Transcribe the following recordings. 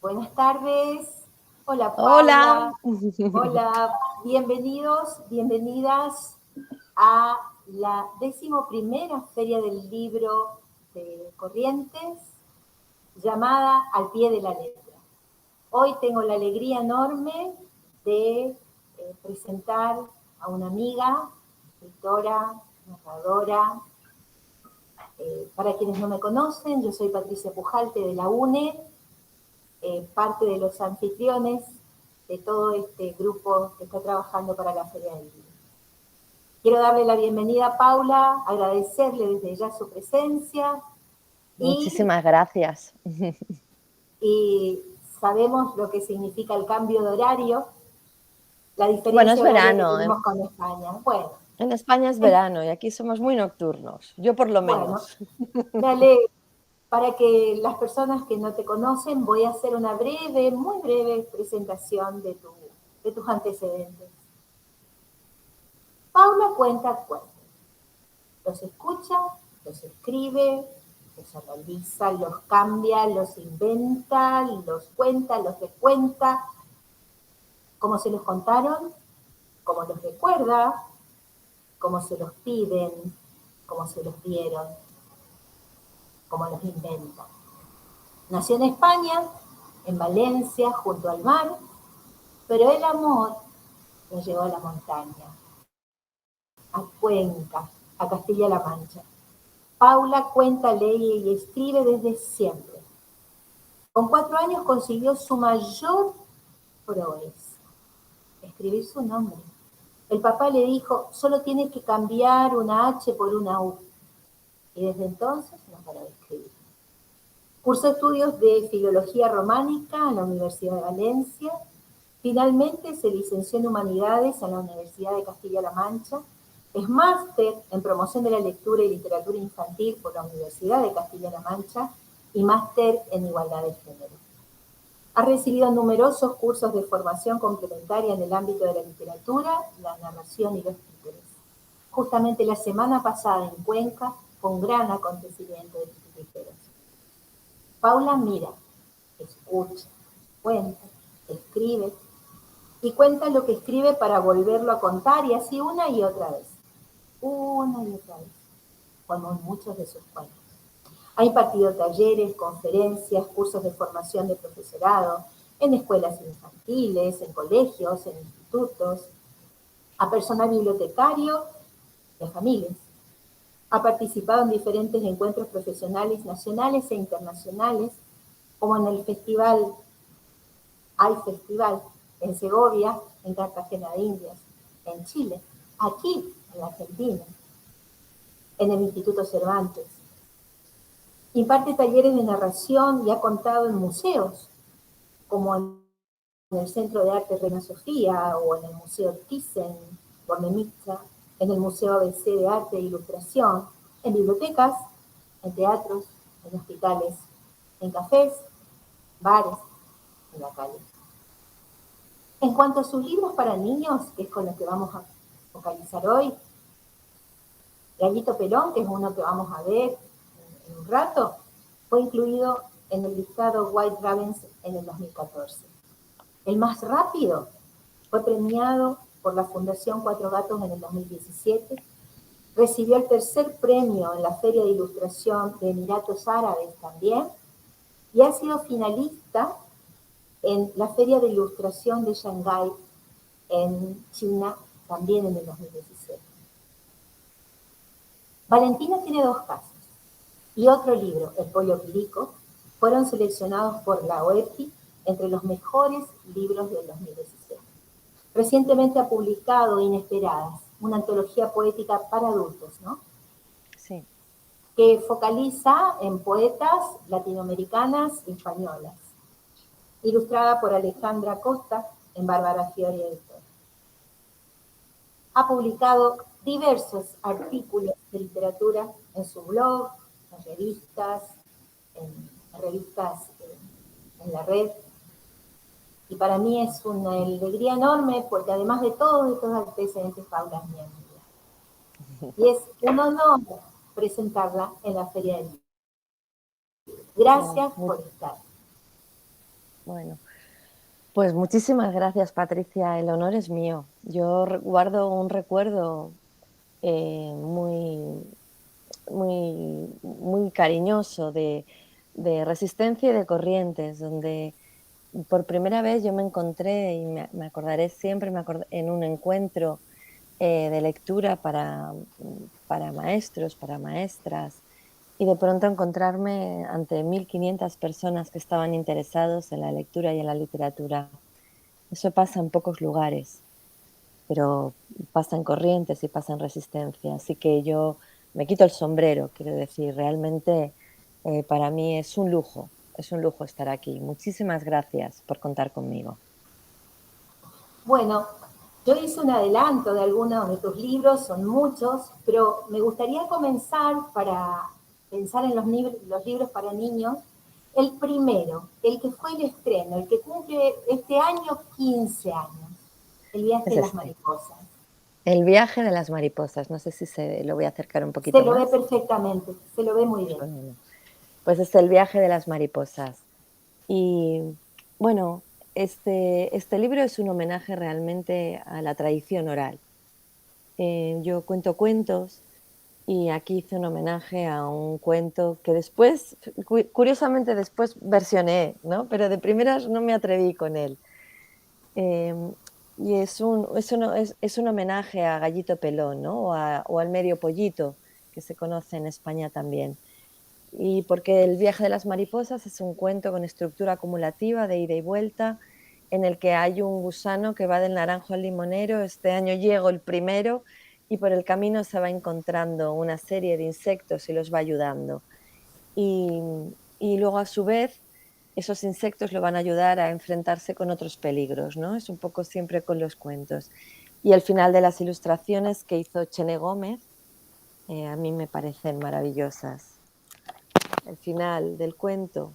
Buenas tardes. Hola Hola. Paula. Hola, bienvenidos, bienvenidas a la 11ª Feria del Libro de Corrientes, llamada Al Pie de la Letra. Hoy tengo la alegría enorme de presentar a una amiga, escritora, narradora. Para quienes no me conocen, yo soy Patricia Pujalte de la UNE, parte de los anfitriones de todo este grupo que está trabajando para la Feria del Libro. Quiero darle la bienvenida a Paula, agradecerle desde ya su presencia Muchísimas gracias. y sabemos lo que significa el cambio de horario, la Bueno, es diferencia horaria que verano. tenemos con España. En España es verano y aquí somos muy nocturnos. Yo por lo Bueno, menos. me alegro. Para que las personas que no te conocen, voy a hacer una breve, muy breve presentación de tus antecedentes. Paula cuenta cuentos. Los escucha, los escribe, los analiza, los cambia, los inventa, los cuenta, los recuenta, como se los contaron, como los recuerda, como se los piden, como se los dieron, como los inventa. Nació en España, en Valencia, junto al mar, pero el amor lo llevó a la montaña, a Cuenca, a Castilla-La Mancha. Paula cuenta, lee y escribe desde siempre. Con 4 años consiguió su mayor proeza, escribir su nombre. El papá le dijo, solo tienes que cambiar una H por una U. Y desde entonces no paró de escribir. Cursó estudios de filología románica en la Universidad de Valencia. Finalmente se licenció en Humanidades en la Universidad de Castilla-La Mancha. Es máster en promoción de la lectura y literatura infantil por la Universidad de Castilla-La Mancha y máster en igualdad de género. Ha recibido numerosos cursos de formación complementaria en el ámbito de la literatura, la narración y los títulos. Justamente la semana pasada en Cuenca fue un gran acontecimiento de titiriteros. Paula mira, escucha, cuenta, escribe y cuenta lo que escribe para volverlo a contar y así una y otra vez. Una y otra vez, como en muchos de sus cuentos. Ha impartido talleres, conferencias, cursos de formación de profesorado, en escuelas infantiles, en colegios, en institutos, a personal bibliotecario y a familias. Ha participado en diferentes encuentros profesionales nacionales e internacionales, como en el festival, hay festival, en Segovia, en Cartagena de Indias, en Chile, aquí, en Argentina, en el Instituto Cervantes. Imparte talleres de narración y ha contado en museos, como en el Centro de Arte Reina Sofía o en el Museo Thyssen-Bornemisza, en el Museo ABC de Arte e Ilustración, en bibliotecas, en teatros, en hospitales, en cafés, bares, en la calle. En cuanto a sus libros para niños, que es con lo que vamos a focalizar hoy, Gallito Pelón, que es uno que vamos a ver en un rato, fue incluido en el listado White Ravens en el 2014. El más rápido fue premiado por la Fundación Cuatro Gatos en el 2017, recibió el tercer premio en la Feria de Ilustración de Emiratos Árabes también, y ha sido finalista en la Feria de Ilustración de Shanghái en China también en el 2017. Valentina tiene 2 casas y otro libro, El Pollo Quirico, fueron seleccionados por la OEPI entre los mejores libros del 2017. Recientemente ha publicado Inesperadas, una antología poética para adultos, ¿no? Sí. Que focaliza en poetas latinoamericanas y españolas. Ilustrada por Alejandra Costa en Bárbara Fiori Editor. Ha publicado diversos artículos de literatura en su blog, en revistas, en la red. Y para mí es una alegría enorme porque además de todos estos antecedentes, Paula es mi amiga. Y es un honor presentarla en la Feria del Libro. Oh, Gracias por estar. Bueno, pues muchísimas gracias, Patricia. El honor es mío. Yo guardo un recuerdo muy, muy cariñoso de Resistencia y de Corrientes, donde por primera vez yo me encontré, y me acordaré siempre, en un encuentro de lectura para maestros, para maestras, y de pronto encontrarme ante 1.500 personas que estaban interesados en la lectura y en la literatura. Eso pasa en pocos lugares, pero pasa en Corrientes y pasa en Resistencia. Así que yo me quito el sombrero, quiero decir, realmente para mí es un lujo estar aquí. Muchísimas gracias por contar conmigo. Bueno, yo hice un adelanto de algunos de tus libros, son muchos, pero me gustaría comenzar para pensar en los libros para niños. El primero, el que fue el estreno, el que cumple este año 15 años, El viaje Es de las este, mariposas. El viaje de las mariposas. No sé si se lo voy a acercar un Se poquito lo ve más. perfectamente, se lo ve muy bien. Bueno, pues es El viaje de las mariposas. Y bueno, este libro es un homenaje realmente a la tradición oral. Yo cuento cuentos y aquí hice un homenaje a un cuento que después, curiosamente después versioné, ¿no? Pero de primeras no me atreví con él. Em, y es un homenaje a Gallito Pelón, ¿no? O al medio pollito, que se conoce en España también. Y porque El viaje de las mariposas es un cuento con estructura acumulativa de ida y vuelta, en el que hay un gusano que va del naranjo al limonero. Este año llego el primero y por el camino se va encontrando una serie de insectos y los va ayudando. Y, y luego a su vez esos insectos lo van a ayudar a enfrentarse con otros peligros, ¿no? Es un poco siempre con los cuentos. Y el final de las ilustraciones que hizo Chene Gómez, a mí me parecen maravillosas. El final del cuento,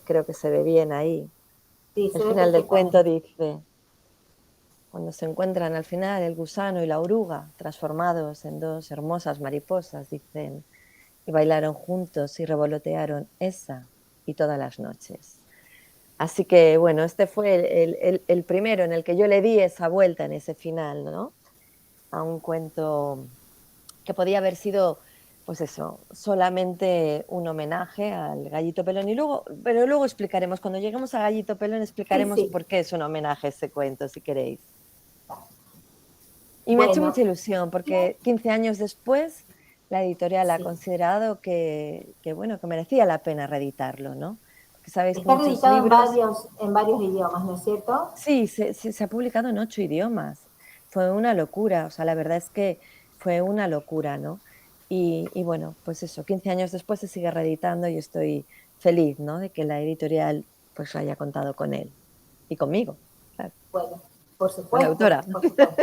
creo que se ve bien ahí. Sí, El se ve final del cuento perfectamente. dice, cuando se encuentran al final el gusano y la oruga transformados en dos hermosas mariposas, dicen, y bailaron juntos y revolotearon esa y todas las noches. Así que bueno, este fue el primero en el que yo le di esa vuelta en ese final, ¿no? A un cuento que podía haber sido, pues eso, solamente un homenaje al Gallito Pelón. Pero luego explicaremos, cuando lleguemos a Gallito Pelón, Sí, explicaremos sí. por qué es un homenaje ese cuento, si queréis. Y me ha hecho Bueno, mucha ilusión, porque 15 años después, la editorial ha sí. considerado bueno, que merecía la pena reeditarlo, ¿no? Porque sabéis que Está muchos reeditado libros. en varios idiomas, ¿no es cierto? Sí, se ha publicado en 8 idiomas. Fue una locura, o sea, la verdad es que fue una locura, ¿no? Y bueno, pues eso, 15 años después se sigue reeditando y estoy feliz, ¿no? De que la editorial pues haya contado con él y conmigo, claro, Bueno, con la autora. por supuesto.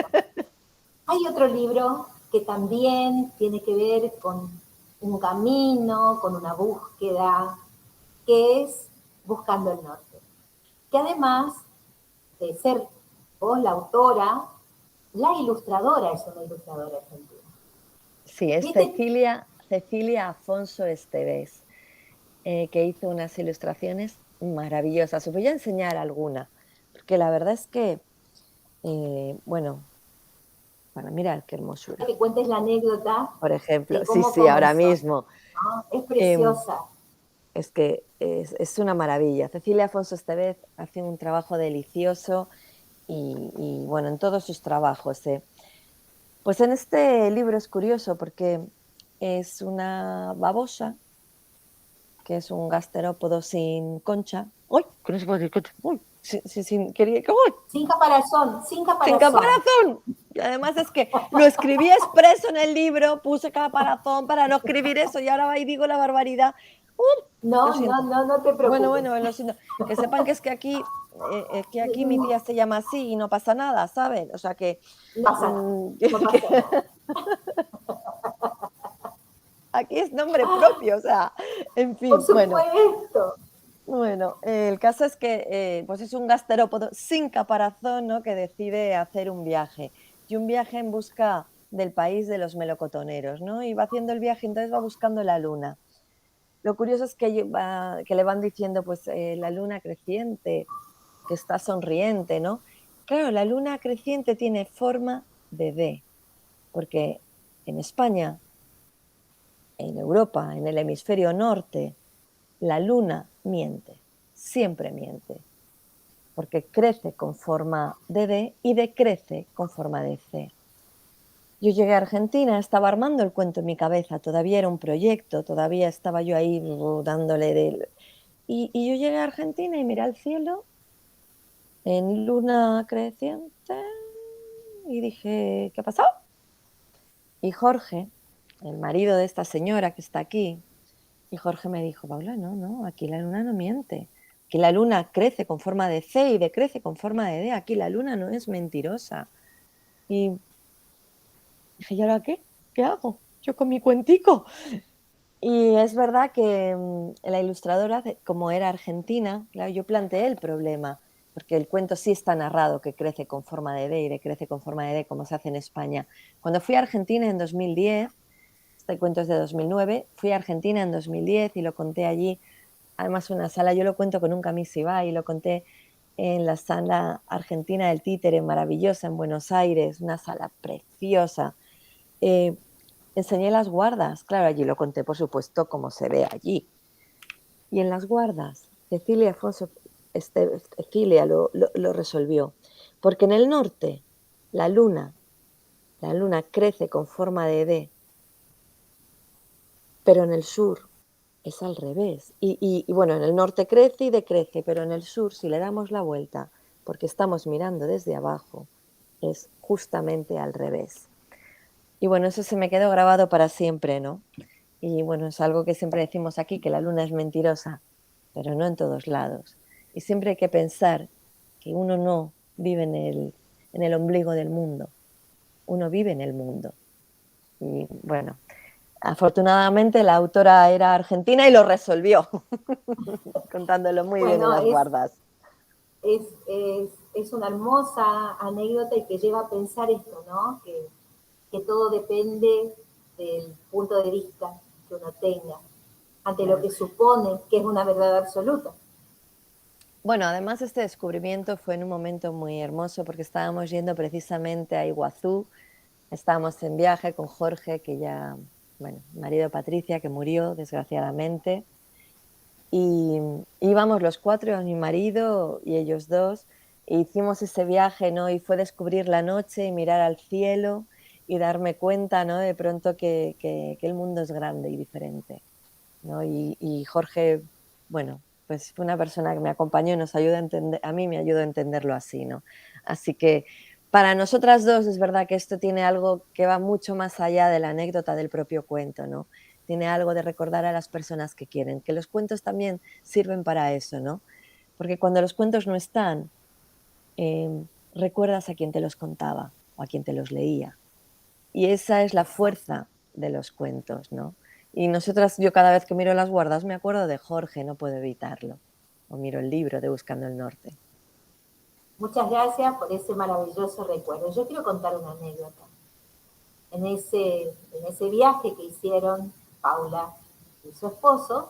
Hay otro libro que también tiene que ver con un camino, con una búsqueda, que es Buscando el Norte. Que además de ser vos la autora, la ilustradora es una ilustradora argentina. Sí, es ¿Viste? Cecilia Afonso Estevez, que hizo unas ilustraciones maravillosas. Os voy a enseñar alguna, porque la verdad es que, bueno, mirad qué hermosura. Que cuentes la anécdota Por ejemplo, de sí, cómo sí, ahora comenzó, mismo. ¿no? Es Em, preciosa. es que es una maravilla. Cecilia Afonso Estevez hace un trabajo delicioso y, bueno, en todos sus trabajos. Pues en este libro es curioso porque es una babosa, que es un gasterópodo sin concha. ¡Uy! Que no se puede decir concha. ¡Uy! ¡Uy! Sin caparazón, sin Sin caparazón. caparazón. Y además es que lo escribí expreso en el libro, puse caparazón para no escribir eso y ahora va y digo la barbaridad. Lo No, no, siento. no, no te Bueno, preocupes. bueno, lo siento. Que sepan que que aquí mi tía se llama así y no pasa nada, ¿saben? O sea que, No pasa nada, no que pasa nada. aquí es nombre propio, o sea, en Por fin, bueno. supuesto. Bueno, el caso es que pues es un gasterópodo sin caparazón, ¿no? Que decide hacer un viaje. Y un viaje en busca del país de los melocotoneros, ¿no? Y va haciendo el viaje, entonces va buscando la luna. lo curioso es que le van diciendo, pues, la luna creciente, que está sonriente, ¿no? Claro, la luna creciente tiene forma de D, porque en España, en Europa, en el hemisferio norte, la luna miente, siempre miente, porque crece con forma de D y decrece con forma de C. Yo llegué a Argentina, estaba armando el cuento en mi cabeza, todavía era un proyecto, todavía estaba yo ahí dándole de... Y yo llegué a Argentina y miré al cielo en luna creciente y dije, ¿qué ha pasado? Y Jorge, el marido de esta señora que está aquí, y Jorge me dijo, Paula, no, no, aquí la luna no miente. Aquí la luna crece con forma de C y decrece con forma de D. Aquí la luna no es mentirosa. Y dije, ¿y ahora qué? ¿Qué hago? Yo con mi cuentico. Y es verdad que la ilustradora, como era argentina, claro, yo planteé el problema, porque el cuento sí está narrado que crece con forma de D y decrece con forma de D, como se hace en España. Cuando fui a Argentina en 2010, este cuento es de 2009, fui a Argentina en 2010 y lo conté allí, además una sala, yo lo cuento con un Kamishibai y lo conté en la sala argentina del Títere, maravillosa en Buenos Aires, una sala preciosa. Eh, Enseñé las guardas, claro, allí lo conté, por supuesto, como se ve allí. Y en las guardas, Cecilia lo resolvió. Porque en el norte, la luna, la luna crece con forma de D, pero en el sur es al revés. Y bueno, en el norte crece y decrece, pero en el sur, si le damos la vuelta, porque estamos mirando desde abajo, es justamente al revés. Y bueno, eso se me quedó grabado para siempre, ¿no? Y bueno, es algo que siempre decimos aquí, que la luna es mentirosa, pero no en todos lados. Y siempre hay que pensar que uno no vive en el ombligo del mundo, uno vive en el mundo. Y bueno, afortunadamente la autora era argentina y lo resolvió, contándolo muy bien en Bueno, las guardas. es una hermosa anécdota y que lleva a pensar esto, ¿no? Que todo depende del punto de vista que uno tenga ante lo Claro. que supone que es una verdad absoluta. Bueno, además este descubrimiento fue en un momento muy hermoso porque estábamos yendo precisamente a Iguazú. Estábamos en viaje con Jorge, que ya, bueno, marido de Patricia, que murió desgraciadamente. Y íbamos los cuatro, mi marido y ellos dos, e hicimos ese viaje, ¿no? Y fue descubrir la noche y mirar al cielo y darme cuenta, ¿no? De pronto que el mundo es grande y diferente, ¿no? Y Jorge, bueno, pues fue una persona que me acompañó y nos ayuda a entender, a mí me ayudó a entenderlo así, ¿no? Así que para nosotras dos es verdad que esto tiene algo que va mucho más allá de la anécdota del propio cuento, ¿no? Tiene algo de recordar a las personas que quieren, que los cuentos también sirven para eso, ¿no? Porque cuando los cuentos no están, recuerdas a quien te los contaba o a quien te los leía. Y esa es la fuerza de los cuentos, ¿no? Y nosotras, yo cada vez que miro las guardas me acuerdo de Jorge, no puedo evitarlo. O miro el libro de Buscando el Norte. Muchas gracias por ese maravilloso recuerdo. Yo quiero contar una anécdota. En ese viaje que hicieron Paula y su esposo,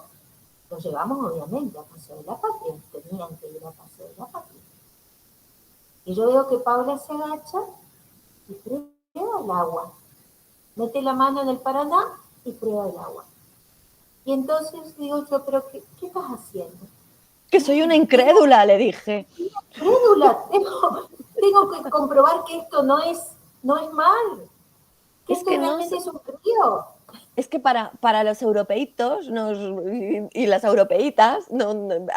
los llevamos obviamente a Paseo de la Patria, tenían que ir a Paseo de la Patria. Y yo veo que Paula se agacha y prueba el agua. Mete la mano en el Paraná y prueba el agua. Y entonces digo yo, pero ¿qué estás haciendo? Que soy No, una incrédula, le dije. crédula, tengo que comprobar que esto no es mal, que Es esto que no, realmente es un río. es que para los europeitos y las europeitas,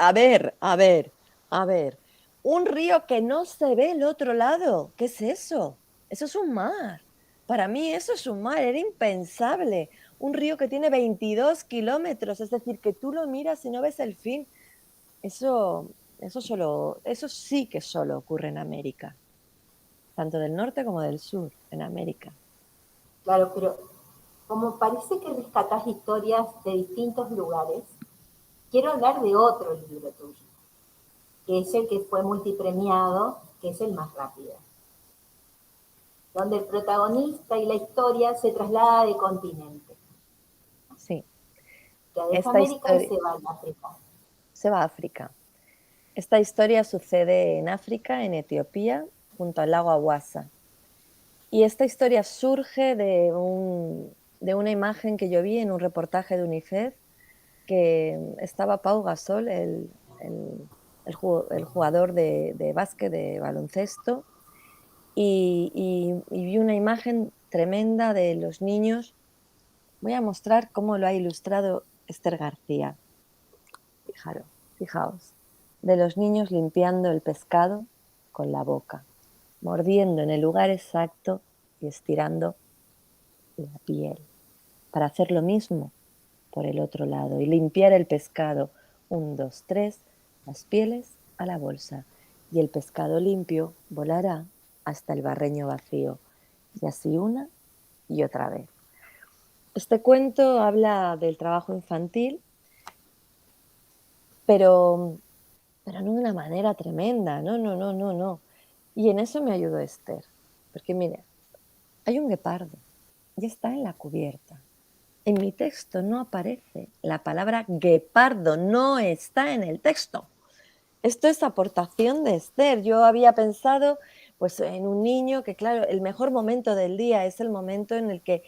a ver, un río que no se ve el otro lado, ¿qué es eso? Eso es un mar. Para mí eso es un mar, era impensable. Un río que tiene 22 kilómetros, es decir, que tú lo miras y no ves el fin. Eso sí que solo ocurre en América, tanto del norte como del sur, en América. Claro, pero como parece que rescatás historias de distintos lugares, quiero hablar de otro libro tuyo, que es el que fue multipremiado, que es El Más Rápido, donde el protagonista y la historia se traslada de continente. Sí. Ya deja Esta América y historia se va a África. se va a África. Esta historia sucede en África, en Etiopía, junto al lago Awassa. Y esta historia surge de una imagen que yo vi en un reportaje de UNICEF, que estaba Pau Gasol, el jugador de básquet, de baloncesto, y vi una imagen tremenda de los niños. Voy a mostrar cómo lo ha ilustrado Esther García. Fijaos, de los niños limpiando el pescado con la boca, mordiendo en el lugar exacto y estirando la piel, para hacer lo mismo por el otro lado y limpiar el pescado. 1, 2, 3, las pieles a la bolsa y el pescado limpio volará hasta el barreño vacío. Y así una y otra vez. Este cuento habla del trabajo infantil, pero, pero no de una manera tremenda, no, no, no, no, no. Y en eso me ayudó Esther, porque mire, hay un guepardo y está en la cubierta. En mi texto no aparece la palabra guepardo, no está en el texto. Esto es aportación de Esther. Yo había pensado pues en un niño que, claro, el mejor momento del día es el momento en el que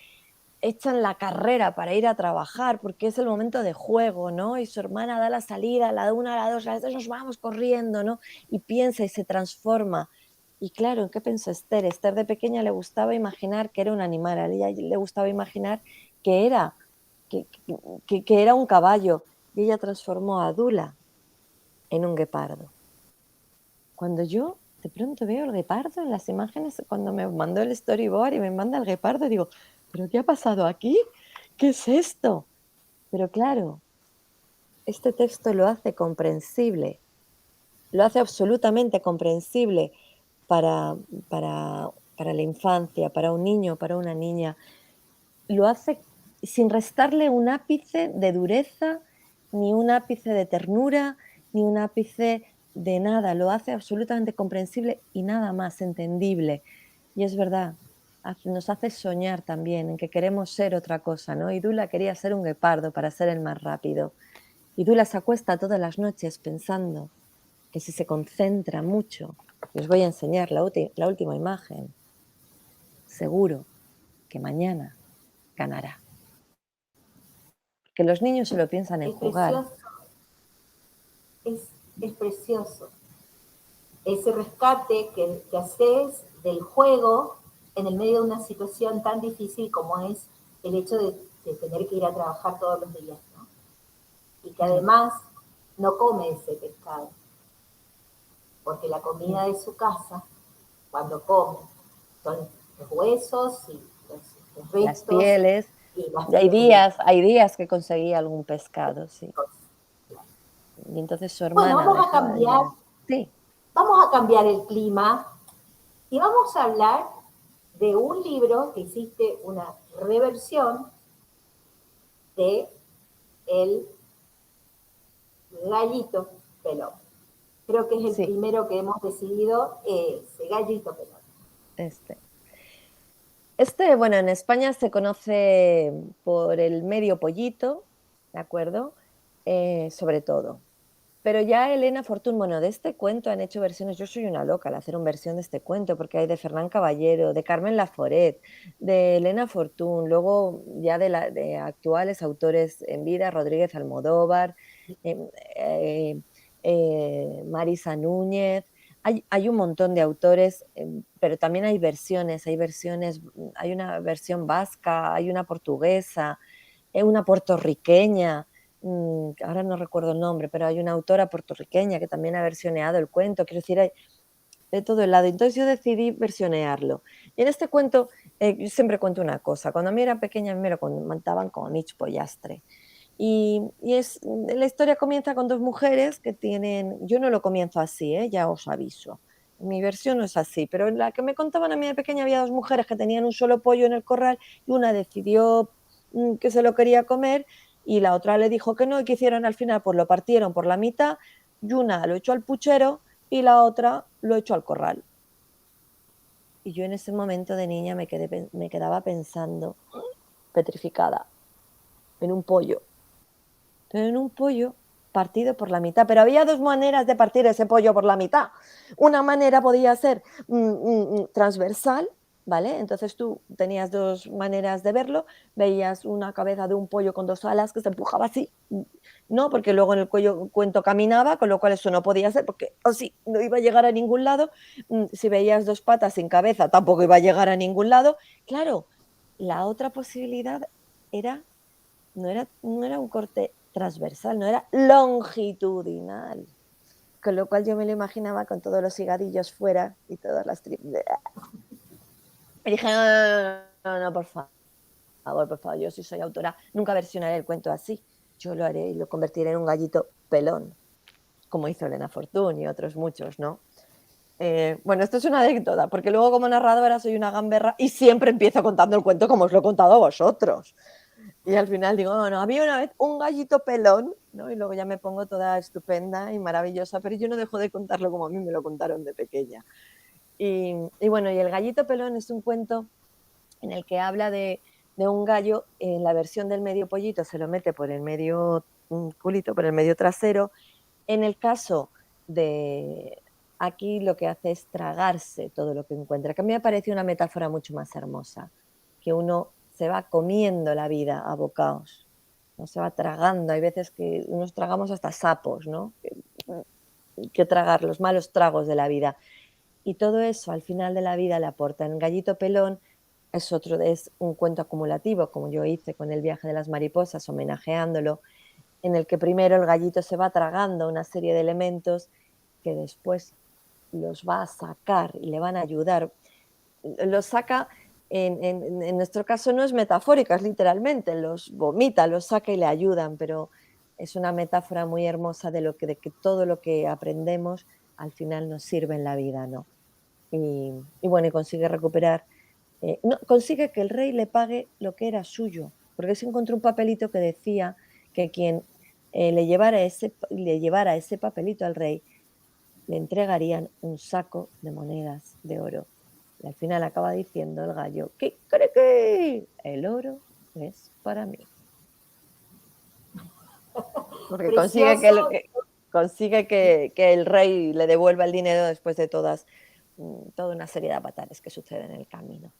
echan la carrera para ir a trabajar, porque es el momento de juego, ¿no? Y su hermana da la salida, a la 1, a la 2, a las 3 nos vamos corriendo, ¿no? Y piensa y se transforma. Y claro, ¿en qué pensó Esther? Esther de pequeña le gustaba imaginar que era un animal, a ella le gustaba imaginar que era, que, que era un caballo, y ella transformó a Dula en un guepardo. Cuando yo de pronto veo el guepardo en las imágenes, cuando me mandó el storyboard y me manda el guepardo, digo, ¿pero qué ha pasado aquí? ¿Qué es esto? Pero claro, este texto lo hace comprensible, lo hace absolutamente comprensible para, para la infancia, para un niño, para una niña. Lo hace sin restarle un ápice de dureza, ni un ápice de ternura, ni un ápice de nada. Lo hace absolutamente comprensible y nada más entendible. Y es verdad, nos hace soñar también en que queremos ser otra cosa, ¿no? Y Dula quería ser un guepardo para ser el más rápido. Y Dula se acuesta todas las noches pensando que si se concentra mucho, les voy a enseñar la última imagen, seguro que mañana ganará. Que los niños solo piensan en Es jugar. precioso, es, es precioso. Ese rescate que haces del juego en el medio de una situación tan difícil como es el hecho de tener que ir a trabajar todos los días, ¿no? Y que Sí, además no come ese pescado, porque la sí. comida de su casa, cuando come, son los huesos y los Las restos pieles. y las Y pieles. hay días que conseguía algún pescado, sí. Y entonces su Bueno, hermana dejaba de mirar. Sí, vamos a cambiar el clima y vamos a hablar de un libro que hiciste una reversión de El Gallito Pelón. Creo que es el sí, primero que hemos decidido, ese Gallito Pelón. este. Este, bueno, en España se conoce por el medio pollito, ¿de acuerdo? Sobre todo. Pero ya Elena Fortún, bueno, de este cuento han hecho versiones. Yo soy una loca al hacer una versión de este cuento, porque hay de Fernán Caballero, de Carmen Laforet, de Elena Fortún, luego ya de actuales autores en vida, Rodríguez Almodóvar, eh, eh, Marisa Núñez. Hay un montón de autores, pero también hay versiones, hay una versión vasca, hay una portuguesa, una puertorriqueña, ahora no recuerdo el nombre, pero hay una autora puertorriqueña que también ha versioneado el cuento, quiero decir, hay de todo el lado. Entonces yo decidí versionearlo. Y en este cuento, yo siempre cuento una cosa, cuando a mí era pequeña, a mí me lo contaban como Mich Pollastre. La historia comienza con dos mujeres que tienen, yo no lo comienzo así, ya os aviso. Mi versión no es así, pero en la que me contaban a mí de pequeña había dos mujeres que tenían un solo pollo en el corral y una decidió que se lo quería comer y la otra le dijo que no y que hicieron al final, pues lo partieron por la mitad y una lo echó al puchero y la otra lo echó al corral. Y yo en ese momento de niña me quedaba pensando, petrificada, en un pollo. Tienen un pollo partido por la mitad, pero había dos maneras de partir ese pollo por la mitad. Una manera podía ser transversal, ¿vale? Entonces tú tenías dos maneras de verlo, veías una cabeza de un pollo con dos alas que se empujaba así, no, porque luego en el cuento caminaba, con lo cual eso no podía ser, porque así no iba a llegar a ningún lado. Si veías dos patas sin cabeza, tampoco iba a llegar a ningún lado. Claro, la otra posibilidad era no era un corte transversal, no era longitudinal. Con lo cual yo me lo imaginaba con todos los higadillos fuera y todas las y dije, no, no, no, no, por favor, yo si soy autora, nunca versionaré el cuento así. Yo lo haré y lo convertiré en un gallito pelón, como hizo Elena Fortún y otros muchos, ¿no? Bueno, esto es una anécdota, porque luego como narradora soy una gamberra y siempre empiezo contando el cuento como os lo he contado a vosotros. Y al final digo, no, no, había una vez un gallito pelón, ¿no? Y luego ya me pongo toda estupenda y maravillosa, pero yo no dejo de contarlo como a mí me lo contaron de pequeña. Y bueno, y el gallito pelón es un cuento en el que habla de un gallo, en la versión del medio pollito se lo mete por el medio culito, por el medio trasero. En el caso de aquí lo que hace es tragarse todo lo que encuentra, que a mí me parece una metáfora mucho más hermosa, que uno se va comiendo la vida a bocados, no se va tragando, hay veces que nos tragamos hasta sapos, ¿no? Que tragar los malos tragos de la vida. Y todo eso al final de la vida le aporta. En Gallito Pelón es un cuento acumulativo, como yo hice con El viaje de las mariposas, homenajeándolo, en el que primero el gallito se va tragando una serie de elementos que después los va a sacar y le van a ayudar. Los saca, en nuestro caso no es metafórica, es literalmente, los vomita, los saca y le ayudan, pero es una metáfora muy hermosa de que todo lo que aprendemos al final nos sirve en la vida, ¿no? Y bueno, y consigue recuperar, no, consigue que el rey le pague lo que era suyo, porque se encontró un papelito que decía que quien le llevara ese papelito al rey, le entregarían un saco de monedas de oro. Y al final acaba diciendo el gallo, ¿qué cree que el oro es para mí? Porque Precioso. consigue que el rey le devuelva el dinero después de toda una serie de avatares que suceden en el camino.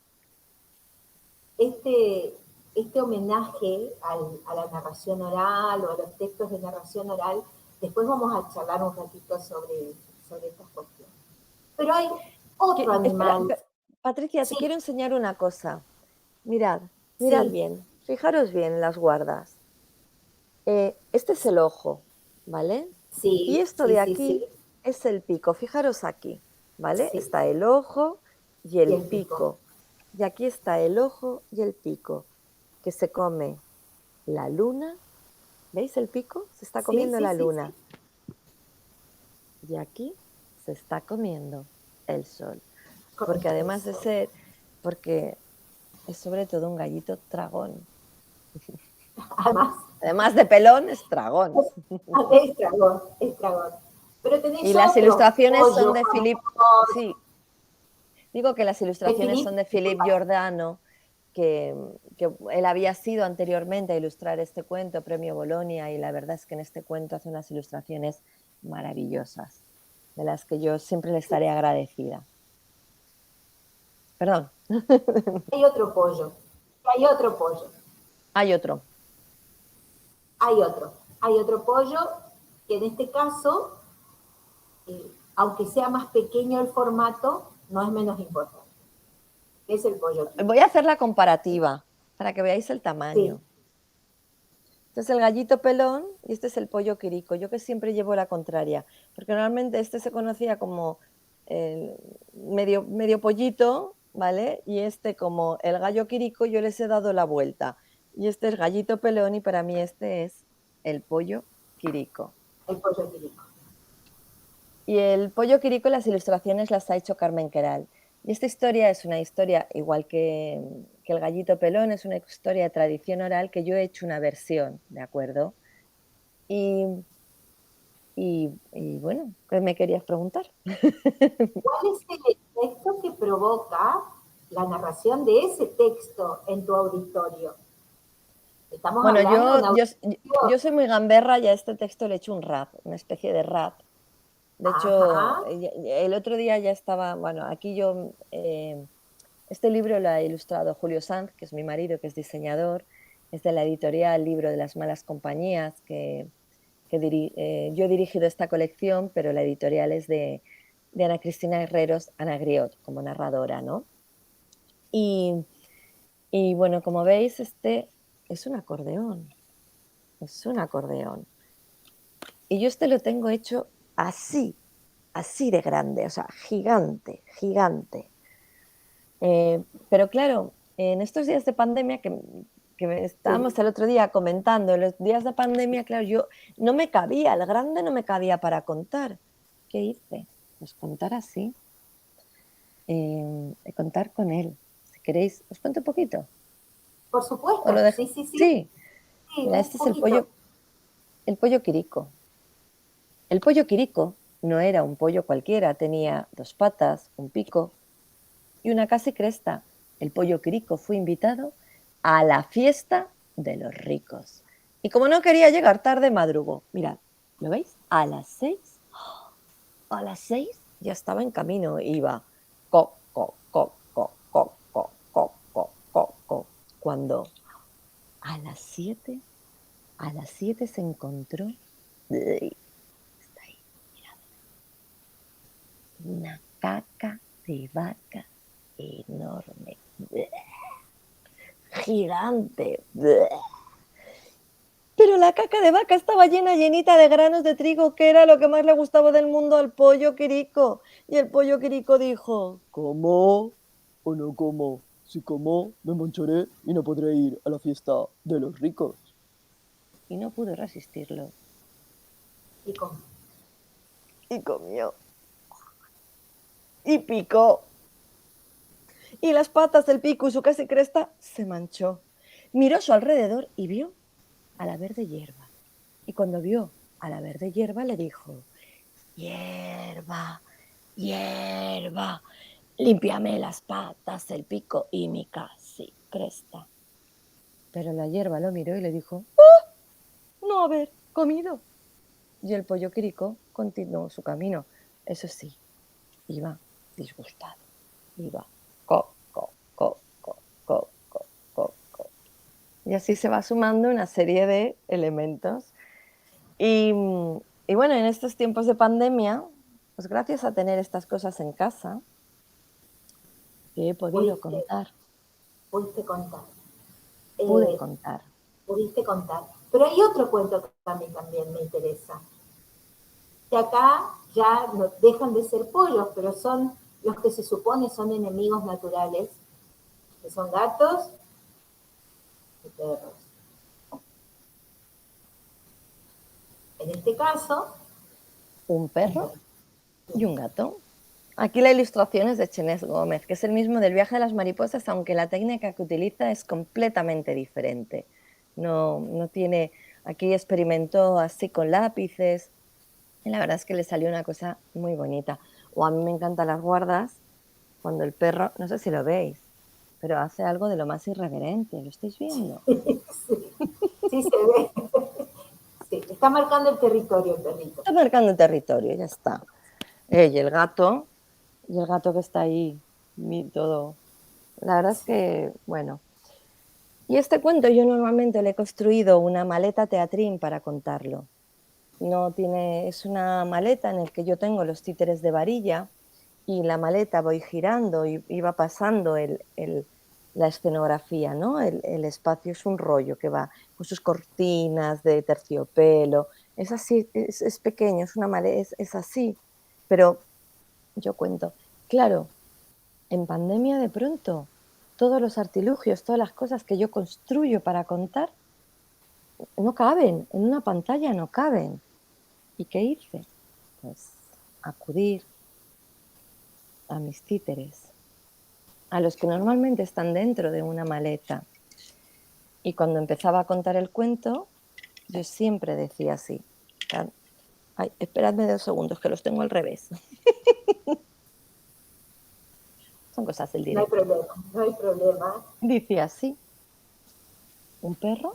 Este homenaje a la narración oral o a los textos de narración oral, después vamos a charlar un ratito sobre estas cuestiones. Pero hay otro Espera, animal. Patricia, te Sí, quiero enseñar una cosa. Mirad, mirad sí, bien, fijaros bien en las guardas. Este es el ojo, ¿vale? Y sí, esto sí, de sí, sí, aquí es el pico. Fijaros aquí, ¿vale? sí. Está el ojo y Y el el pico. pico. Y aquí está el ojo y el pico, que se come la luna. ¿Veis el pico? Se está Sí, comiendo sí, la sí, sí. luna. Y aquí se está comiendo el sol. Porque Correcto, además de eso. ser, porque es sobre todo un gallito tragón. Además, Además de pelón, es tragón. es dragón, es dragón. Pero Y tenéis las otro ilustraciones son pollo de Philip, famoso. sí, digo que las De ilustraciones Philip, son de Philip Giordano, que, que él había sido anteriormente a ilustrar este cuento, Premio Bolonia, y la verdad es que en este cuento hace unas ilustraciones maravillosas, de las que yo siempre le estaré agradecida. Perdón, hay otro pollo. Hay otro pollo. hay otro. Hay otro pollo que en este caso, aunque sea más pequeño el formato, no es menos importante. Es el pollo Voy a quirico. hacer la comparativa para que veáis el Sí, tamaño. Este es el gallito pelón y este es el pollo quirico. Yo que siempre llevo la contraria, porque normalmente este se conocía como el medio pollito, ¿vale? Y este como el gallo quirico yo les he dado la vuelta. Y este es gallito pelón y para mí este es el pollo quirico. el pollo quirico. Y el pollo quirico, las ilustraciones las ha hecho Carmen Queral. Y esta historia es una historia, igual que el gallito pelón, es una historia de tradición oral que yo he hecho una versión, ¿de acuerdo? Y, y bueno, ¿qué me querías preguntar? ¿Cuál es el efecto que provoca la narración de ese texto en tu auditorio? Estamos Bueno, hablando de un yo audiolibro. soy muy gamberra y a este texto le he hecho un rap, una especie de rap. De hecho, Ajá, el otro día ya estaba, bueno, aquí yo, este libro lo ha ilustrado Julio Sanz, que es mi marido, que es diseñador, es de la editorial Libro de las Malas Compañías, yo he dirigido esta colección, pero la editorial es de Ana Cristina Herreros, Ana Griot, como narradora, ¿no? Y, y bueno, como veis, este es un acordeón, es un acordeón. Y yo este lo tengo hecho así, así de grande, o sea, gigante, gigante. Pero claro, en estos días de pandemia que sí, estábamos el otro día comentando, en los días de pandemia, claro, yo no me cabía, el grande no me cabía para contar. ¿Qué hice? Pues contar así, contar con él. Si queréis, os cuento un poquito. por ¿O lo supuesto, dejo? sí, sí, sí, Sí, sí, mira, un este es poquito. el pollo Quirico. El pollo Quirico no era un pollo cualquiera, tenía dos patas, un pico y una casi cresta. El pollo Quirico fue invitado a la fiesta de los ricos. Y como no quería llegar tarde, madrugó. Mirad, ¿lo veis? A las 6 ya estaba en camino. Iba co, co, co, co, co, co, co, co, co, co. Cuando a las 7, a las 7 se encontró. Está ahí, mirad, una caca de vaca enorme, gigante. Pero la caca de vaca estaba llena, llenita de granos de trigo, que era lo que más le gustaba del mundo al pollo Quirico. Y el pollo Quirico dijo, ¿cómo o no como? Si como, me mancharé y no podré ir a la fiesta de los ricos. Y no pudo resistirlo. Y con, Y comió. Y picó. Y las patas del pico y su casi cresta se manchó. Miró a su alrededor y vio a la verde hierba. Y cuando vio a la verde hierba le dijo, hierba, hierba, límpiame las patas, el pico y mi casi cresta. Pero la hierba lo miró y le dijo, no haber comido. Y el pollo Quirico continuó su camino. Eso sí, iba disgustado. Iba co. Y así se va sumando una serie de elementos. Y, y bueno, en estos tiempos de pandemia, pues gracias a tener estas cosas en casa, que he podido pudiste, contar, pudiste contar. pude Eh, contar. pudiste contar. Pero hay otro cuento que también me interesa. Que acá ya no dejan de ser pollos, pero son los que se supone son enemigos naturales, que son gatos y perros. En este caso, Un un perro perro. y un gato. Aquí la ilustración es de Chenés Gómez, que es el mismo del viaje de las mariposas, aunque la técnica que utiliza es completamente diferente. No tiene, aquí experimentó así con lápices y la verdad es que le salió una cosa muy bonita. O a mí me encantan las guardas cuando el perro, no sé si lo veis, pero hace algo de lo más irreverente. ¿Lo estáis viendo? Sí, sí se ve. Sí, está marcando el territorio el perrito. Está marcando territorio, ya está. Y el gato que está ahí, todo. La verdad es que, bueno. Y este cuento yo normalmente le he construido una maleta teatrín para contarlo. No tiene, es una maleta en la que yo tengo los títeres de varilla y la maleta voy girando y va pasando la escenografía, ¿no? El espacio es un rollo que va con sus cortinas de terciopelo. Es así, es pequeño, es una maleta, es así. Pero yo cuento, claro, en pandemia de pronto, todos los artilugios, todas las cosas que yo construyo para contar, no caben, en una pantalla no caben. ¿Y qué hice? Pues acudir a mis títeres, a los que normalmente están dentro de una maleta. Y cuando empezaba a contar el cuento, yo siempre decía así. Ay, esperadme 2 segundos, que los tengo al revés. Son cosas del No hay directo. problema, no hay problema. Dice así, un perro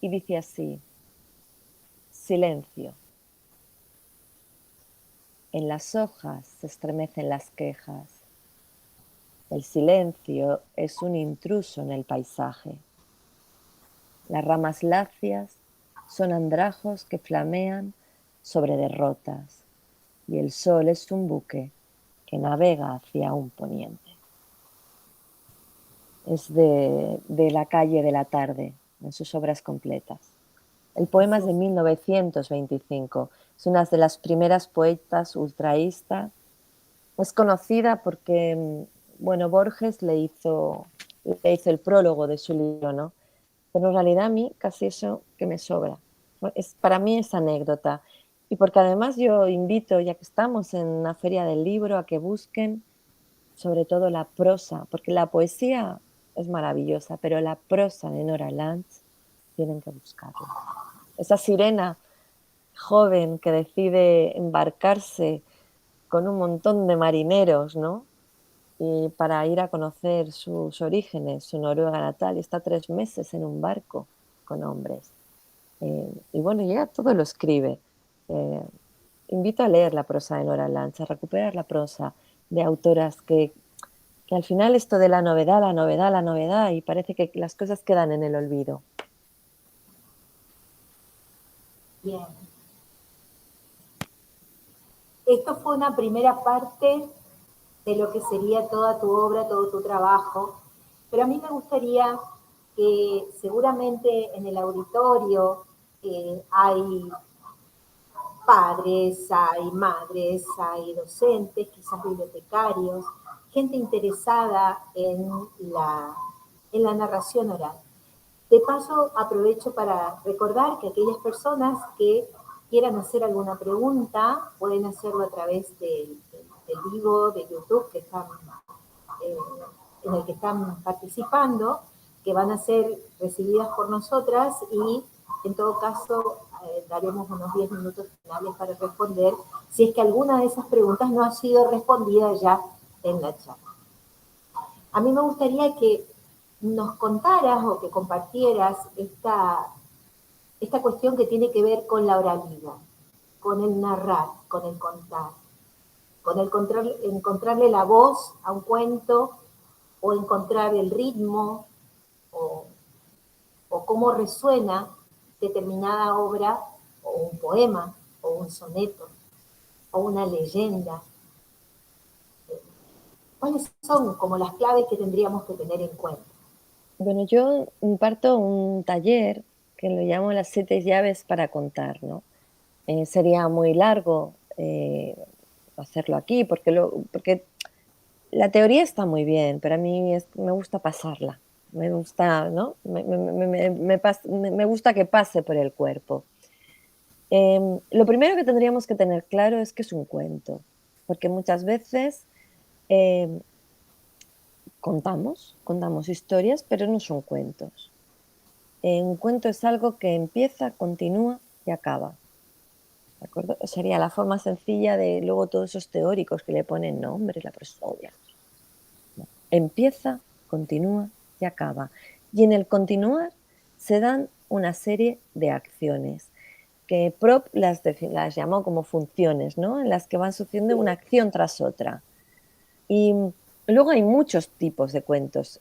y dice así: silencio. En las hojas se estremecen las quejas. El silencio es un intruso en el paisaje. Las ramas lacias son andrajos que flamean sobre derrotas, y el sol es un buque que navega hacia un poniente. Es de La calle de la tarde, en sus obras completas. El poema es de 1925. Es una de las primeras poetas ultraísta. Es conocida porque, bueno, Borges le hizo el prólogo de su libro, ¿no? Pero en realidad a mí casi eso que me sobra. Para mí es anécdota. Y porque además yo invito, ya que estamos en la Feria del Libro, a que busquen sobre todo la prosa, porque la poesía es maravillosa, pero la prosa de Nora Lanz tienen que buscarla. Esa sirena joven que decide embarcarse con un montón de marineros, ¿no? Y para ir a conocer sus orígenes, su Noruega natal, y está 3 meses en un barco con hombres. Y bueno, ya todo lo escribe. Eh, Invito a leer la prosa de Nora Lanz, a recuperar la prosa de autoras que al final esto de la novedad, la novedad, la novedad, y parece que las cosas quedan en el olvido. Bien. Esto fue una primera parte de lo que sería toda tu obra, todo tu trabajo, pero a mí me gustaría que seguramente en el auditorio hay padres, hay madres, hay docentes, quizás bibliotecarios, gente interesada en la narración oral. De paso, aprovecho para recordar que aquellas personas que quieran hacer alguna pregunta pueden hacerlo a través del vivo de YouTube eh, en el que están participando, que van a ser recibidas por nosotras y en todo caso daremos unos 10 minutos finales para responder si es que alguna de esas preguntas no ha sido respondida ya en la charla. A mí me gustaría que nos contaras o que compartieras esta cuestión que tiene que ver con la oralidad, con el narrar, con el contar, con el encontrarle la voz a un cuento o encontrar el ritmo o, o cómo resuena determinada obra o un poema o un soneto o una leyenda. ¿Cuáles son como las claves que tendríamos que tener en cuenta? Bueno, yo imparto un taller que lo llamo las 7 llaves para contar, ¿no? Sería muy largo hacerlo aquí porque la teoría está muy bien, pero a mí me gusta pasarla. Me gusta, ¿no? Me gusta que pase por el cuerpo. Lo primero que tendríamos que tener claro es que es un cuento, porque muchas veces em, contamos historias, pero no son cuentos. Un cuento es algo que empieza, continúa y acaba. ¿De acuerdo? Sería la forma sencilla de luego todos esos teóricos que le ponen nombres, la prosodia. No. Empieza, continúa y acaba. Y en el continuar se dan una serie de acciones que Prop las llamó como funciones, ¿no? En las que van sucediendo una acción tras otra. Y luego hay muchos tipos de cuentos.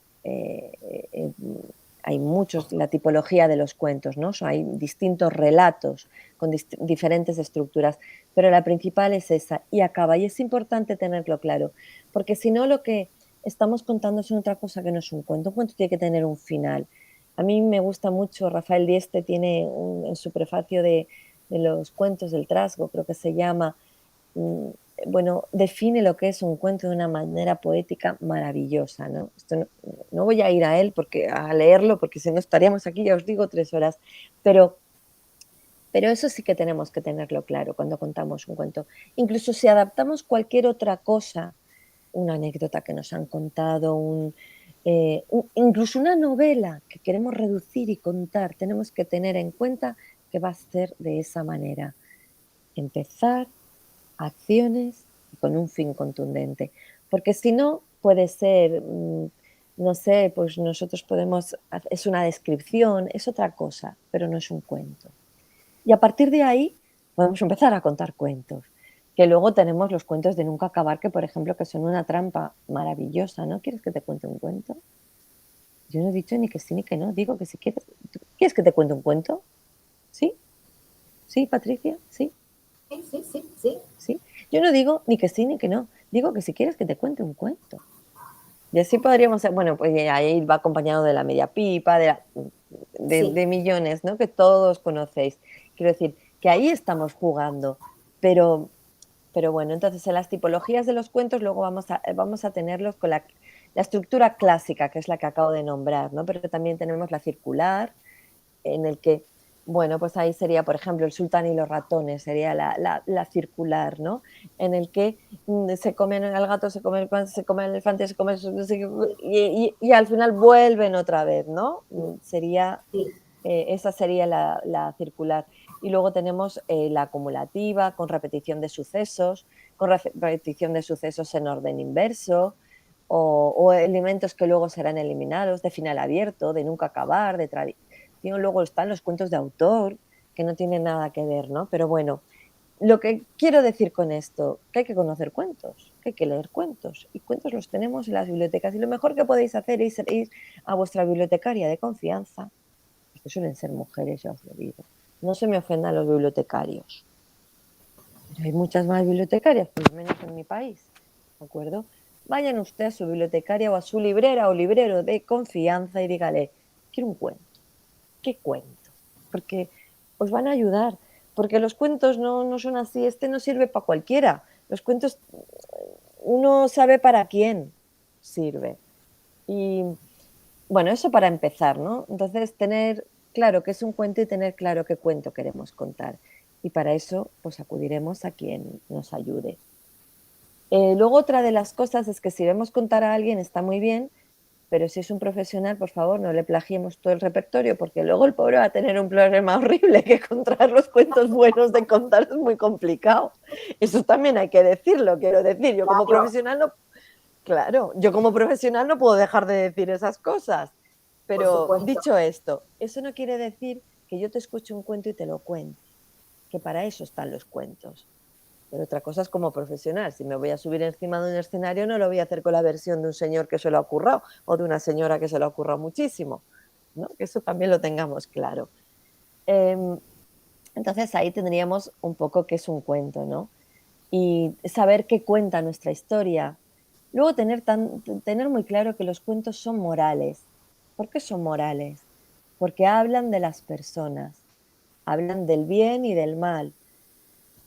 Hay muchos, la tipología de los cuentos, ¿no? Hay distintos relatos con diferentes estructuras, pero la principal es esa y acaba. Y es importante tenerlo claro, porque si no lo que estamos contando es otra cosa que no es un cuento. Un cuento tiene que tener un final. A mí me gusta mucho, Rafael Dieste tiene en su prefacio de los cuentos del trasgo, creo que se llama, mm, bueno, define lo que es un cuento de una manera poética maravillosa, ¿no? Esto no voy a ir a leerlo, porque si no estaríamos aquí, ya os digo, 3 horas, pero, pero eso sí que tenemos que tenerlo claro cuando contamos un cuento. Incluso si adaptamos cualquier otra cosa, una anécdota que nos han contado, incluso una novela que queremos reducir y contar, tenemos que tener en cuenta que va a ser de esa manera. Empezar, acciones y con un fin contundente. Porque si no, puede ser no sé, pues nosotros podemos, es una descripción, es otra cosa, pero no es un cuento. Y a partir de ahí podemos empezar a contar cuentos, que luego tenemos los cuentos de nunca acabar, que por ejemplo, que son una trampa maravillosa, ¿no? ¿Quieres que te cuente un cuento? Yo no he dicho ni que sí ni que no, digo que si quieres. ¿Tú quieres que te cuente un cuento? ¿Sí? ¿Sí, Patricia? ¿Sí? Sí, sí, sí, sí. ¿Sí? Yo no digo ni que sí ni que no, digo que si quieres que te cuente un cuento. Y así podríamos ser, bueno, pues ahí va acompañado de la media pipa, Sí, de millones, ¿no? Que todos conocéis. Quiero decir, que ahí estamos jugando, pero, pero bueno, entonces en las tipologías de los cuentos luego vamos a tenerlos con la estructura clásica, que es la que acabo de nombrar, ¿no? Pero también tenemos la circular, en el que, bueno, pues ahí sería, por ejemplo, el sultán y los ratones, sería la circular, ¿no? En el que se comen al gato, se come el pan, se come el elefante, se come sí, y al final vuelven otra vez, ¿no? Sería, sí, esa sería la circular. Y luego tenemos la acumulativa, con repetición de sucesos, con repetición de sucesos en orden inverso, o elementos que luego serán eliminados, de final abierto, de nunca acabar, de tradición. Luego están los cuentos de autor, que no tienen nada que ver, ¿no? Pero bueno, lo que quiero decir con esto, que hay que conocer cuentos, que hay que leer cuentos, y cuentos los tenemos en las bibliotecas, y lo mejor que podéis hacer es ir a vuestra bibliotecaria de confianza, que suelen ser mujeres, ya os lo digo. No se me ofendan los bibliotecarios, pero hay muchas más bibliotecarias, por lo menos en mi país, ¿de acuerdo? Vayan usted a su bibliotecaria o a su librera o librero de confianza y dígale, quiero un cuento. ¿Qué cuento? Porque os van a ayudar, porque los cuentos no son así, este no sirve para cualquiera. Los cuentos, uno sabe para quién sirve. Y bueno, eso para empezar, ¿no? Entonces, tener claro qué es un cuento y tener claro qué cuento queremos contar. Y para eso, pues acudiremos a quien nos ayude. Luego, otra de las cosas es que si vemos contar a alguien está muy bien, pero si es un profesional, por favor, no le plagiemos todo el repertorio, porque luego el pobre va a tener un problema horrible, que encontrar los cuentos buenos de contar es muy complicado. Eso también hay que decirlo, quiero decir. Yo como claro, profesional no, claro, yo como profesional no puedo dejar de decir esas cosas. por Pero supuesto. dicho esto, eso no quiere decir que yo te escuche un cuento y te lo cuente, que para eso están los cuentos. Pero otra cosa es como profesional. Si me voy a subir encima de un escenario, no lo voy a hacer con la versión de un señor que se lo ha currado o de una señora que se lo ha currado muchísimo, ¿no? Que eso también lo tengamos claro. Eh, entonces ahí tendríamos un poco qué es un cuento, ¿no? Y saber qué cuenta nuestra historia. Luego tener muy claro que los cuentos son morales. ¿Por qué son morales? Porque hablan de las personas, hablan del bien y del mal,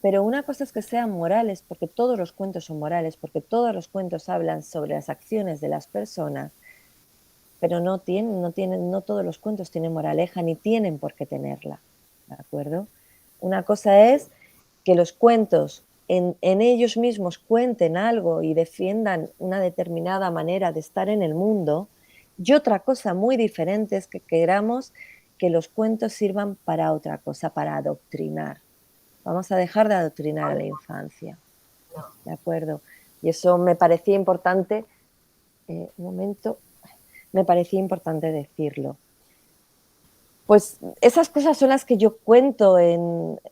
pero una cosa es que sean morales, porque todos los cuentos son morales, porque todos los cuentos hablan sobre las acciones de las personas, pero no todos los cuentos tienen moraleja ni tienen por qué tenerla, ¿de acuerdo? Una cosa es que los cuentos en ellos mismos cuenten algo y defiendan una determinada manera de estar en el mundo, y otra cosa muy diferente es que queramos que los cuentos sirvan para otra cosa, para adoctrinar. Vamos a dejar de adoctrinar a la infancia, No, ¿de acuerdo? Y eso me parecía importante, un momento, me parecía importante decirlo. Pues esas cosas son las que yo cuento.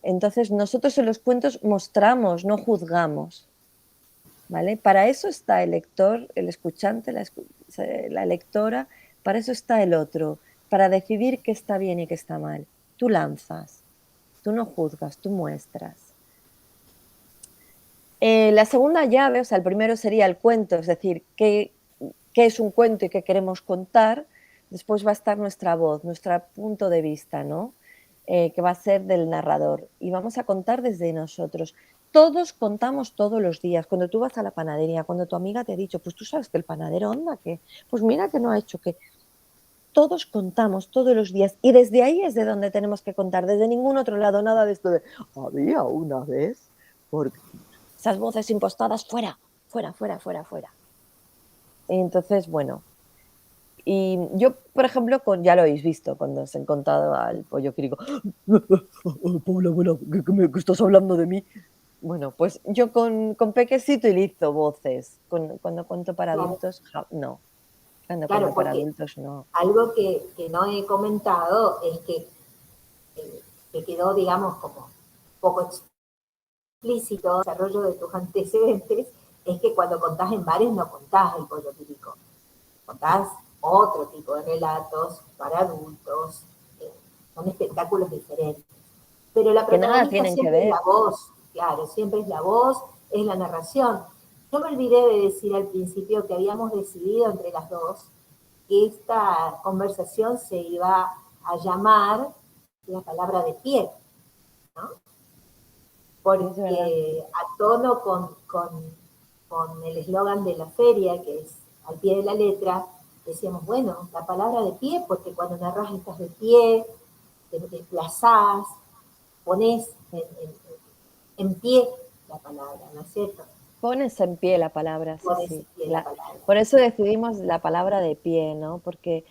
Entonces, nosotros en los cuentos mostramos, no juzgamos, ¿vale? Para eso está el lector, el escuchante, la lectora, para eso está el otro, para decidir qué está bien y qué está mal. Tú lanzas, tú no juzgas, tú muestras. La segunda llave, o sea, el primero sería el cuento, es decir, qué es un cuento y qué queremos contar. Después va a estar nuestra voz, nuestro punto de vista, ¿no? Que va a ser del narrador. Y vamos a contar desde nosotros. Todos contamos todos los días. Cuando tú vas a la panadería, cuando tu amiga te ha dicho, pues tú sabes que el panadero anda, que pues mira que no ha hecho que. Todos contamos todos los días. Y desde ahí es de donde tenemos que contar, desde ningún otro lado, nada de esto de, había una vez, porque esas voces impostadas, fuera, fuera, fuera, fuera, fuera. Entonces, bueno, y yo, por ejemplo, ya lo habéis visto cuando os he contado al pollo quirico, Paula, abuela, ¿qué estás hablando de mí? Bueno, pues yo con Peque sí utilizo voces, cuando cuento para claro, adultos, no. Cuando Claro, para porque adultos no. algo que no he comentado es que quedó, digamos, como poco explícito el desarrollo de tus antecedentes, es que cuando contás en bares no contás el pollo típico, contás otro tipo de relatos para adultos, eh, son espectáculos diferentes. Pero la Que nada protagonista tienen que siempre es ver. la voz, claro, siempre es la voz, es la narración. Yo me olvidé de decir al principio que habíamos decidido entre las dos que esta conversación se iba a llamar la palabra de pie, ¿no? Es verdad. Porque a tono con el eslogan de la feria, que es al pie de la letra, decíamos, bueno, la palabra de pie, porque cuando narras estás de pie, te desplazás, pones en pie la palabra, ¿no es cierto? Pones en pie la palabra, sí, Pones en sí. pie la palabra. Por eso decidimos la palabra de pie, ¿no? Porque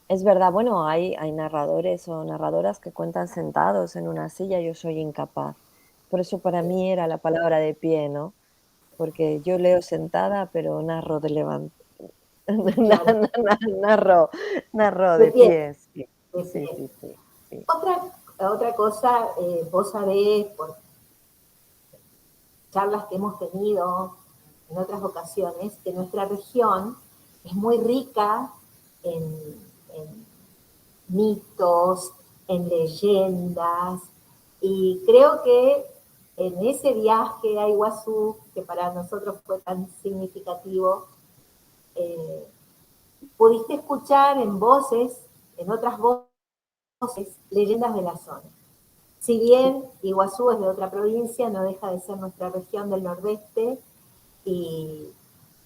es verdad, bueno, hay narradores o narradoras que cuentan sentados en una silla, yo soy incapaz. Por eso para mí era la palabra de pie, ¿no? Porque yo leo sentada, pero narro de Claro, narro, narro de de pie, pies. Sí, de sí, pie. sí, sí, sí. Otra cosa, vos sabés, por charlas que hemos tenido en otras ocasiones, que nuestra región es muy rica en, en mitos, en leyendas, y creo que en ese viaje a Iguazú, que para nosotros fue tan significativo, eh, pudiste escuchar en voces, en otras voces, leyendas de la zona. Si Sí, bien Iguazú es de otra provincia, no deja de ser nuestra región del nordeste, y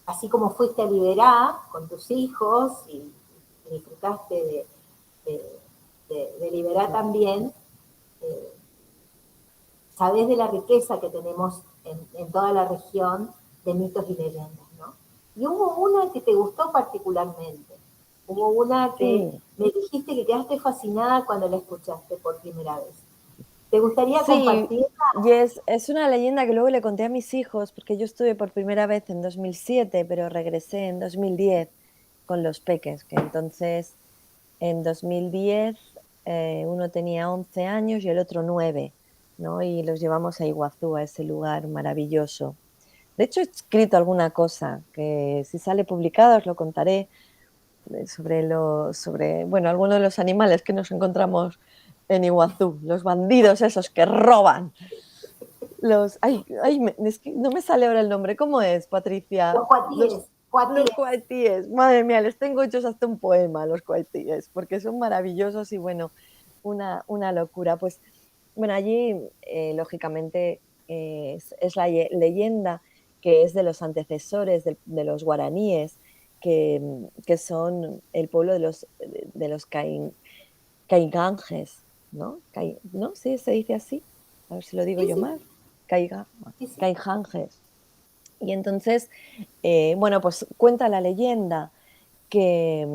así como fuiste a Liberá con tus hijos y disfrutaste de Liberá sí. también, eh, sabés de la riqueza que tenemos en toda la región de mitos y leyendas, ¿no? Y hubo una que te gustó particularmente. Hubo una que Sí, me dijiste que quedaste fascinada cuando la escuchaste por primera vez. ¿Te gustaría sí, compartirla? y es una leyenda que luego le conté a mis hijos, porque yo estuve por primera vez en 2007, pero regresé en 2010 con los peques, que entonces en 2010 uno tenía 11 años y el otro 9, ¿no? Y los llevamos a Iguazú, a ese lugar maravilloso. De hecho, he escrito alguna cosa que si sale publicada os lo contaré, sobre, bueno, algunos de los animales que nos encontramos en Iguazú, los bandidos esos que roban. Es que no me sale ahora el nombre. ¿Cómo es, Patricia? Los cuatíes, Los cuatíes. cuatíes. Madre mía, les tengo hechos hasta un poema, los cuatíes, porque son maravillosos y bueno, una locura. Pues bueno, allí, lógicamente, es la leyenda que es de los antecesores de los guaraníes, que son el pueblo de los caiganjes, ¿no? ¿No? ¿Sí se dice así? A ver si lo digo Sí, yo sí, mal. Caiga, sí, sí. caiganjes. Y entonces, bueno, pues cuenta la leyenda que,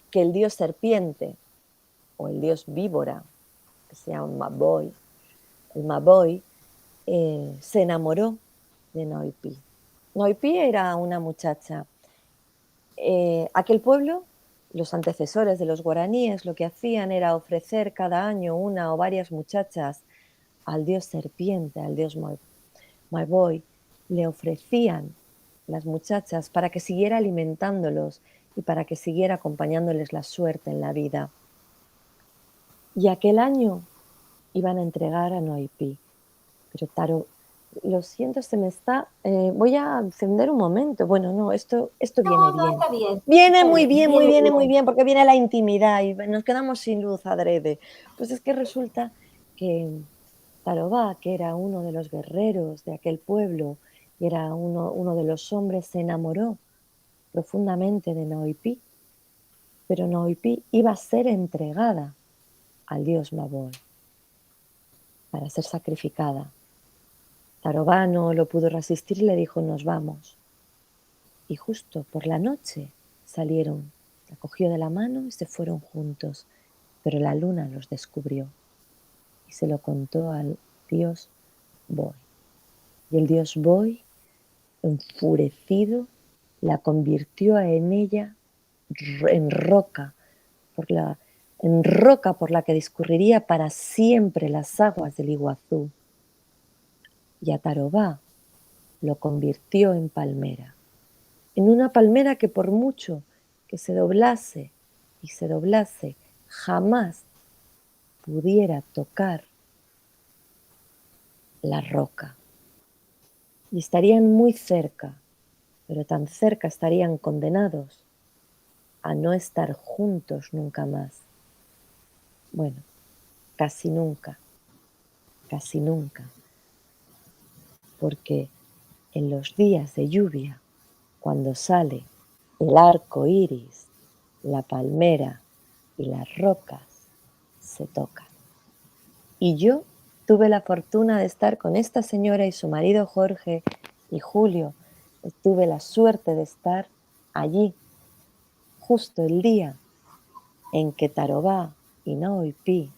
que el dios serpiente o el dios víbora, que se llama Maboy, el Maboy, se enamoró de Noipi. Noipi era una muchacha. Aquel pueblo, los antecesores de los guaraníes, lo que hacían era ofrecer cada año una o varias muchachas al dios serpiente, al dios Maboy, le ofrecían las muchachas para que siguiera alimentándolos y para que siguiera acompañándoles la suerte en la vida. Y aquel año iban a entregar a Noipi. Pero Taro, lo siento, se me está. Voy a encender un momento. Bueno, no, esto viene No, no, bien. Viene está muy bien, bien, muy viene bien, muy bien. bien, porque viene la intimidad y nos quedamos sin luz adrede. Pues es que resulta que Tarobá, que era uno de los guerreros de aquel pueblo y era uno de los hombres, se enamoró profundamente de Noipi, pero Noipi iba a ser entregada al dios Mabol para ser sacrificada. Tarobá no lo pudo resistir y le dijo: nos vamos. Y justo por la noche salieron, la cogió de la mano y se fueron juntos, pero la luna los descubrió y se lo contó al dios Boy. Y el dios Boy, enfurecido, la convirtió en ella en roca, en roca por la que discurriría para siempre las aguas del Iguazú. Y a Tarobá lo convirtió en palmera, en una palmera que por mucho que se doblase y se doblase, jamás pudiera tocar la roca. Y estarían muy cerca, pero tan cerca estarían condenados a no estar juntos nunca más. Bueno, casi nunca, porque en los días de lluvia, cuando sale el arco iris, la palmera y las rocas se tocan. Y yo tuve la fortuna de estar con esta señora y su marido Jorge y Julio. Tuve la suerte de estar allí, justo el día en que Tarobá y Naoipi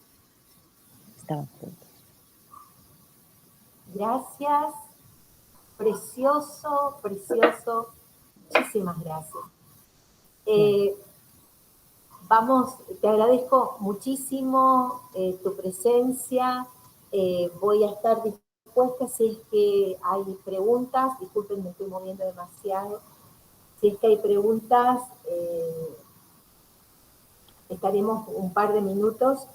estaban juntos. Gracias, precioso, precioso, muchísimas gracias. Vamos, te agradezco muchísimo tu presencia. Voy a estar dispuesta si es que hay preguntas. Disculpen, me estoy moviendo demasiado. Si es que hay preguntas, estaremos un par de minutos.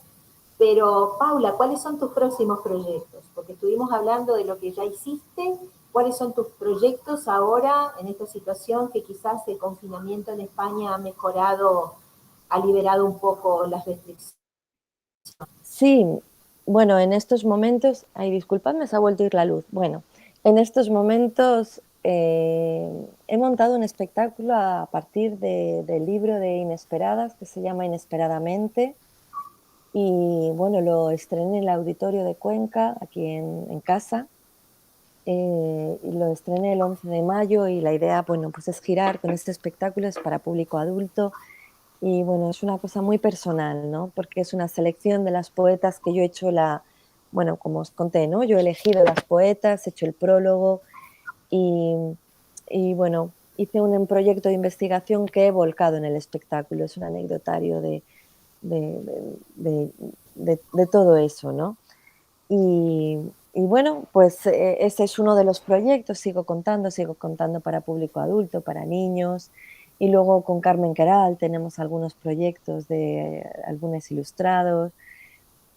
Pero, Paula, ¿cuáles son tus próximos proyectos? Porque estuvimos hablando de lo que ya hiciste. ¿Cuáles son tus proyectos ahora en esta situación que quizás el confinamiento en España ha mejorado, ha liberado un poco las restricciones? Sí, bueno, en estos momentos, ay, disculpadme, se ha vuelto a ir la luz. Bueno, en estos momentos he montado un espectáculo a partir del libro de Inesperadas, que se llama Inesperadamente, y bueno, lo estrené en el Auditorio de Cuenca, aquí en casa, y lo estrené el 11 de mayo, y la idea, bueno, pues es girar con este espectáculo, es para público adulto. Y bueno, es una cosa muy personal, ¿no? Porque es una selección de las poetas que yo he hecho bueno, como os conté, ¿no? Yo he elegido las poetas, he hecho el prólogo y, y bueno, hice un proyecto de investigación que he volcado en el espectáculo. Es un anecdotario de, de, de todo eso, ¿no? Y, y bueno, pues ese es uno de los proyectos, sigo contando para público adulto, para niños, y luego con Carmen Queral tenemos algunos proyectos de álbumes ilustrados,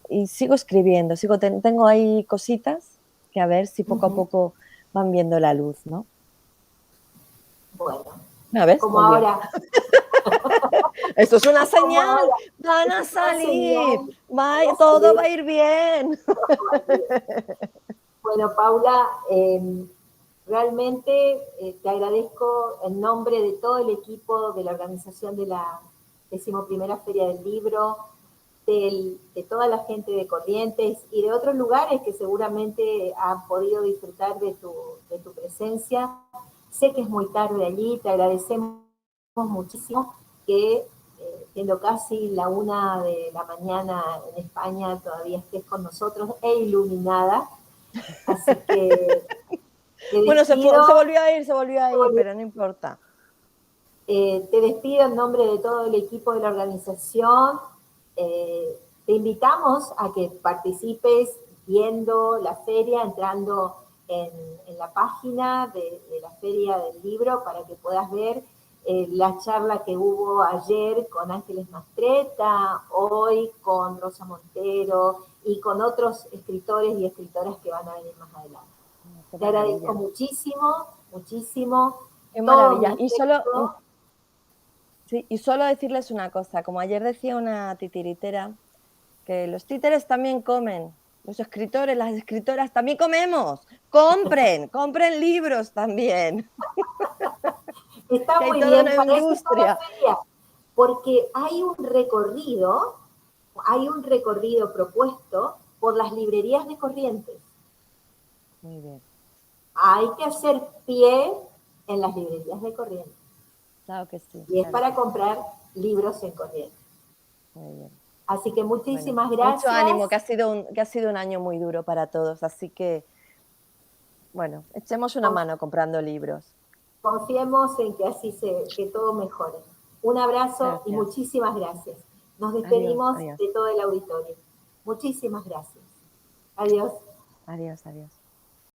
y sigo escribiendo, tengo ahí cositas que a ver si poco a poco van viendo la luz, ¿no? Bueno, ¿Me ves? como Volvió. ahora, Esto es una como señal, ahora, van es a una salir, señal, van a todo va salir. a ir bien. Bueno, Paula, realmente te agradezco en nombre de todo el equipo de la organización de la 11ª Feria del Libro, de toda la gente de Corrientes y de otros lugares que seguramente han podido disfrutar de tu presencia. Sé que es muy tarde allí, te agradecemos muchísimo que siendo casi la 1 de la mañana en España todavía estés con nosotros e iluminada. Así que te Bueno, despido, se volvió a ir, pero no importa. te despido en nombre de todo el equipo de la organización. Te invitamos a que participes viendo la feria, entrando en la página de la Feria del Libro para que puedas ver la charla que hubo ayer con Ángeles Mastretta, hoy con Rosa Montero y con otros escritores y escritoras que van a venir más adelante. Qué Te agradezco maravilla. muchísimo, muchísimo, Qué todo mi maravilla. afecto. Sí, y solo decirles una cosa, como ayer decía una titiritera, que los títeres también comen, los escritores, las escritoras también comemos. Compren libros también, Está que hay muy toda bien, una para eso está la industria. feria, porque hay un recorrido propuesto por las librerías de Corrientes. Muy bien, Hay que hacer pie en las librerías de Corrientes. claro que sí, Y es claro para que sí. comprar libros en Corrientes. Muy bien. Así que Bueno, muchísimas mucho gracias. ánimo, que ha sido un año muy duro para todos, así que, bueno, echemos una mano comprando libros. Confiemos en que que todo mejore. Un abrazo y Gracias. muchísimas gracias. Nos Adiós, despedimos adiós, de todo el auditorio. Muchísimas gracias. Adiós. adiós, adiós.